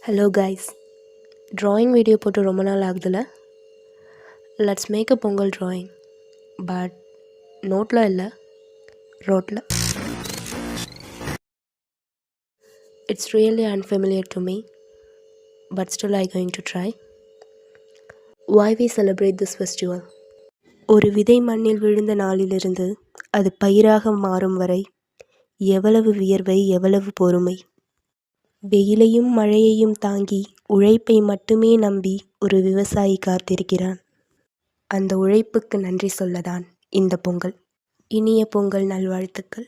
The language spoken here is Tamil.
ஹலோ கைஸ், ட்ராயிங் வீடியோ போட்டு ரொம்ப நாள் ஆகுதுல்ல. Let's make a Pongal drawing. But நோட்டில் இல்லை, ரோட்டில். It's really unfamiliar to me, but still I going to try. Why we celebrate this festival? ஒரு விதை மண்ணில் விழுந்த நாளிலிருந்து அது பயிராக மாறும் வரை எவ்வளவு வியர்வை, எவ்வளவு பொறுமை. வெயிலையும் மழையையும் தாங்கி உழைப்பை மட்டுமே நம்பி ஒரு விவசாயி காத்திருக்கிறான். அந்த உழைப்புக்கு நன்றி சொல்லதான் இந்த பொங்கல். இனிய பொங்கல் நல்வாழ்த்துக்கள்.